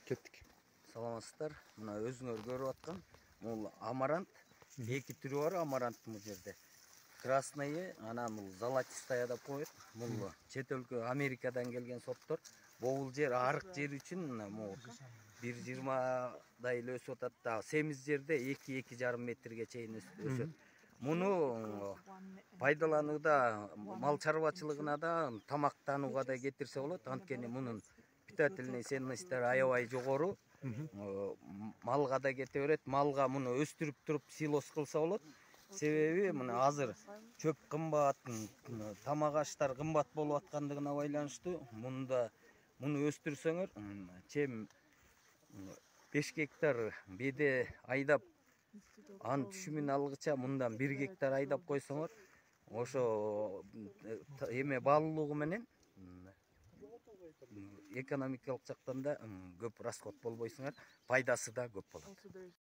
Кеттик. Саламатсыздар. Мына өзүңөр көрүп аткан бул амарант. Эки түрү бар амаранттын бул жерде. Красный, анан бул золотистая деп коет. Бул чет өлкө Америкадан келген сорттор. Бул жер арык жер үчүн могу 1,20 эле өсүп атат да. Семиз жерде 2-2,5 метрге чейин өсөт. Муну пайдаланууда мал чарбачылыгына да, тамактанууга да кетирсе болот. Анткени мунун питательный ценностьтары аябай жогору. Малга да кете берет. Малга муну өстүрүп туруп силос кылса болот. Себеби мына азыр чөп кымбат, тамак аштар кымбат болуп аткандыгына байланыштуу. Муну өстүрсөңөр, чем 5 гектар беде айдап, анын түшүмүн алгыча мындан 1 гектар айдап койсоңор, ошо эме баалуулугу менен экономикалык жактан да көп расход болбойсуңар, пайдасы да көп болот.